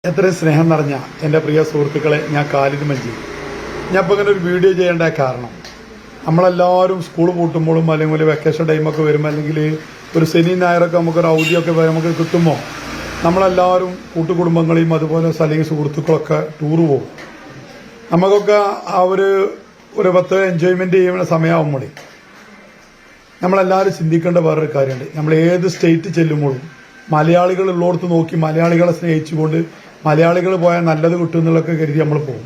എത്രയും സ്നേഹം നിറഞ്ഞ എൻ്റെ പ്രിയ സുഹൃത്തുക്കളെ, ഞാൻ ഖാലിദ് മഞ്ചി. ഞാൻ ഇപ്പോൾ ഇങ്ങനെ ഒരു വീഡിയോ ചെയ്യേണ്ട കാരണം, നമ്മളെല്ലാവരും സ്കൂൾ പൂട്ടുമ്പോഴും അല്ലെങ്കിൽ വെക്കേഷൻ ടൈമൊക്കെ വരുമ്പോൾ അല്ലെങ്കിൽ ഒരു ശനി ഞായറൊക്കെ നമുക്കൊരു അവധിയൊക്കെ നമുക്ക് കിട്ടുമ്പോൾ നമ്മളെല്ലാവരും കൂട്ടുകുടുംബങ്ങളെയും അതുപോലെ അല്ലെങ്കിൽ സുഹൃത്തുക്കളൊക്കെ ടൂറ് പോകും. നമുക്കൊക്കെ ആ ഒരു 10 എൻജോയ്മെൻറ്റ് ചെയ്യുന്ന സമയമാകുമ്പോൾ നമ്മളെല്ലാവരും ചിന്തിക്കേണ്ട വേറൊരു കാര്യമുണ്ട്. നമ്മൾ ഏത് സ്റ്റേറ്റ് ചെല്ലുമ്പോഴും മലയാളികൾ ഉള്ളിടത്ത് നോക്കി മലയാളികളെ സ്നേഹിച്ചുകൊണ്ട് മലയാളികൾ പോയാൽ നല്ലത് കിട്ടും എന്നുള്ളതൊക്കെ കരുതി നമ്മൾ പോകും.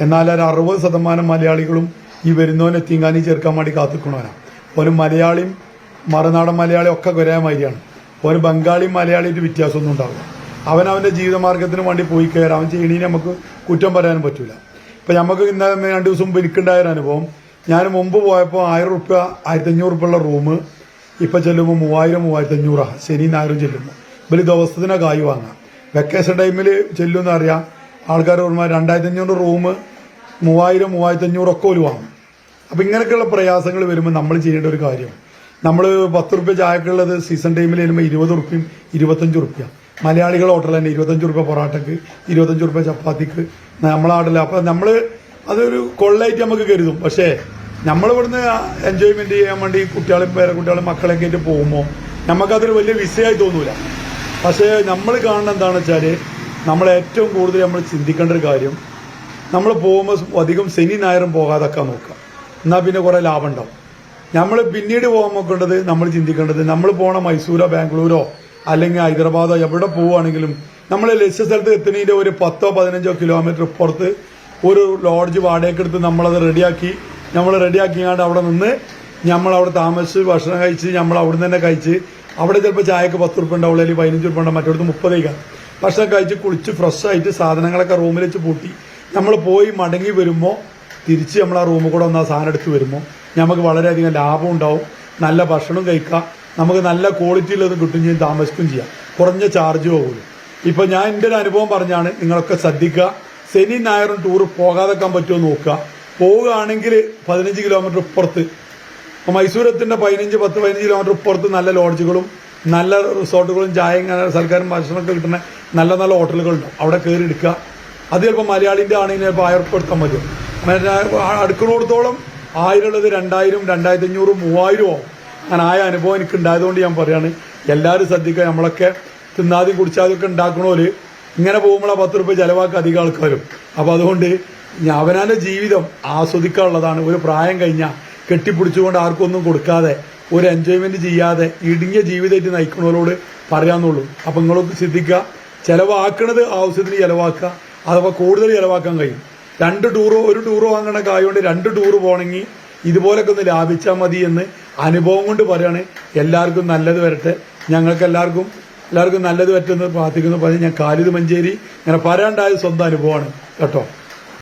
എന്നാൽ ഒരു 60% മലയാളികളും ഈ വരുന്നവനെ എത്തിങ്ങാനി ചേർക്കാൻ വേണ്ടി കാത്തിക്കണവനാണ്. ഒരു മലയാളിയും മറുനാടൻ മലയാളിയും ഒക്കെ ഒരേ മാതിരിയാണ്. ഒരു ബംഗാളിയും മലയാളിയായിട്ട് വ്യത്യാസമൊന്നും ഉണ്ടാവില്ല. അവനവൻ്റെ ജീവിതമാർഗത്തിന് വേണ്ടി പോയി കയറാം. അവൻ ചെയ്യണീന് നമുക്ക് കുറ്റം പറയാനും പറ്റില്ല. ഇപ്പം നമുക്ക് ഇന്ന് 2 ദിവസം മുമ്പ് എനിക്കുണ്ടായൊരു അനുഭവം, ഞാൻ മുമ്പ് പോയപ്പോൾ 1000 റുപ്യ 1500 റുപ്യുള്ള റൂം ഇപ്പം ചെല്ലുമ്പോൾ 3000-3500 ശനി ഞായറും ചെല്ലുമ്പോൾ ഇവര് ദിവസത്തിനെ കായ് വാങ്ങാം. വെക്കേഷൻ ടൈമിൽ ചെല്ലുമെന്ന് അറിയാം. ആൾക്കാർ 2500 റൂം 3000-3500 ഒക്കെ ഒരു വാങ്ങും. അപ്പം ഇങ്ങനെയൊക്കെയുള്ള പ്രയാസങ്ങൾ വരുമ്പോൾ നമ്മൾ ചെയ്യേണ്ട ഒരു കാര്യം, നമ്മൾ 10 റുപ്യ ചായക്കുള്ളത് സീസൺ ടൈമിൽ ചെല്ലുമ്പോൾ 20 റുപ്യയും 25 റുപ്യ. മലയാളികൾ ഹോട്ടൽ തന്നെ 25 റുപ്യ പൊറാട്ടക്ക്, 25 റുപ്യ ചപ്പാത്തിക്ക് നമ്മളാടില്ല. അപ്പം നമ്മൾ അതൊരു കൊള്ളായിട്ട് നമുക്ക് കരുതും. പക്ഷേ നമ്മളിവിടുന്ന് എൻജോയ്മെന്റ് ചെയ്യാൻ വേണ്ടി കുട്ടികളും പേരക്കുട്ടികളും മക്കളൊക്കെ ആയിട്ട് പോകുമ്പോൾ നമുക്കതൊരു വലിയ വിഷയമായി തോന്നൂല. പക്ഷേ നമ്മൾ കാണുന്ന എന്താണെന്ന് വെച്ചാൽ, നമ്മൾ ഏറ്റവും കൂടുതൽ നമ്മൾ ചിന്തിക്കേണ്ട ഒരു കാര്യം, നമ്മൾ പോകുമ്പോൾ അധികം ശനി ഞായറും പോകാതൊക്കെ നോക്കുക. എന്നാൽ പിന്നെ കുറേ ലാഭം ഉണ്ടാവും. നമ്മൾ പിന്നീട് പോകാൻ നോക്കേണ്ടത്, നമ്മൾ ചിന്തിക്കേണ്ടത്, നമ്മൾ പോണ മൈസൂരോ ബാംഗ്ലൂരോ അല്ലെങ്കിൽ ഹൈദരാബാദോ എവിടെ പോവുകയാണെങ്കിലും നമ്മൾ ലക്ഷ്യസ്ഥലത്ത് എത്തുന്നതിൻ്റെ ഒരു 10-15 കിലോമീറ്റർ പുറത്ത് ഒരു ലോഡ്ജ് വാടകയ്ക്കെടുത്ത് നമ്മളത് റെഡിയാക്കിയാണ്ട് അവിടെ നിന്ന് നമ്മളവിടെ താമസിച്ച് ഭക്ഷണം കഴിച്ച് നമ്മൾ അവിടെ നിന്ന് തന്നെ കഴിച്ച്, അവിടെ ചിലപ്പോൾ ചായക്ക് 10 റുപ്യ ഉണ്ടാവുള്ളൂ, അല്ലെങ്കിൽ 15 റുപ്യ ഉണ്ടാവും, മറ്റൊരു 30 ഭക്ഷണം കഴിച്ച് കുളിച്ച് ഫ്രഷ് ആയിട്ട് സാധനങ്ങളൊക്കെ റൂമിൽ വെച്ച് പൂട്ടി നമ്മൾ പോയി മടങ്ങി വരുമ്പോൾ തിരിച്ച് നമ്മൾ ആ റൂമിൽ കൂടെ ഒന്ന് ആ സാധനം എടുത്ത് വരുമ്പോൾ നമുക്ക് വളരെയധികം ലാഭം ഉണ്ടാവും. നല്ല ഭക്ഷണം കഴിക്കാം, നമുക്ക് നല്ല ക്വാളിറ്റിയിലത് കിട്ടുകയും ചെയ്യും, താമസിക്കുകയും ചെയ്യാം, കുറഞ്ഞ ചാർജ് പോകുള്ളൂ. ഇപ്പം ഞാൻ എൻ്റെ ഒരു അനുഭവം പറഞ്ഞാണ്, നിങ്ങളൊക്കെ ശ്രദ്ധിക്കുക. ശനി ഞായറും ടൂർ പോകാതെക്കാൻ പറ്റുമോ നോക്കുക. പോവുകയാണെങ്കിൽ 15 കിലോമീറ്റർ ഇപ്പുറത്ത്, മൈസൂരത്തിൻ്റെ 10-15 കിലോമീറ്റർ ഇപ്പുറത്ത് നല്ല ലോഡ്ജുകളും നല്ല റിസോർട്ടുകളും ചായയും സൽക്കാരും ഭക്ഷണമൊക്കെ കിട്ടുന്ന നല്ല നല്ല ഹോട്ടലുകളുണ്ടാവും. അവിടെ കയറി എടുക്കുക. അത് ചിലപ്പോൾ മലയാളിൻ്റെ ആണെങ്കിൽ ചിലപ്പോൾ 1000 റുപ്യ എടുക്കാൻ പറ്റും. അടുക്കുന്നിടത്തോളം 1000 ഉള്ളത് 2000, 2500, 3000 ആവും. അങ്ങനെ ആയ അനുഭവം എനിക്ക് ഉണ്ടായതുകൊണ്ട് ഞാൻ പറയാണ്, എല്ലാവരും ശ്രദ്ധിക്കുക. നമ്മളൊക്കെ തിന്നാതെയും കുടിച്ചാതൊക്കെ ഉണ്ടാക്കണോല് ഇങ്ങനെ പോകുമ്പോൾ 10 റുപ്യ ചിലവാക്കുക അധികം ആൾക്കാരും. അപ്പോൾ അതുകൊണ്ട് അവനാൻ്റെ ജീവിതം ആസ്വദിക്കാനുള്ളതാണ്. ഒരു പ്രായം കഴിഞ്ഞാൽ കെട്ടിപ്പിടിച്ചുകൊണ്ട് ആർക്കൊന്നും കൊടുക്കാതെ ഒരു എൻജോയ്മെൻറ്റ് ചെയ്യാതെ ഇടുങ്ങിയ ജീവിതമായിട്ട് നയിക്കുന്നവരോട് പറയാമെന്നുള്ളൂ. അപ്പം നിങ്ങളൊക്കെ ശ്രദ്ധിക്കുക. ചിലവാക്കണത് ആവശ്യത്തിന് ചിലവാക്കുക, അഥവാ കൂടുതൽ ചിലവാക്കാൻ കഴിയും. 2 ടൂറോ 1 ടൂറോ വാങ്ങണ കായുകൊണ്ട് 2 ടൂറ് പോകണമെങ്കിൽ ഇതുപോലൊക്കെ ഒന്ന് ലാഭിച്ചാൽ മതി എന്ന് അനുഭവം കൊണ്ട് പറയാണ്. എല്ലാവർക്കും നല്ലത് വരട്ടെ. ഞങ്ങൾക്ക് എല്ലാവർക്കും നല്ലത് പറ്റുമെന്ന് പ്രാർത്ഥിക്കുന്നു. പറഞ്ഞ് ഞാൻ ഖാലിദ് മഞ്ചേരി. ഇങ്ങനെ പറയാണ്ടായ സ്വന്തം അനുഭവമാണ് കേട്ടോ.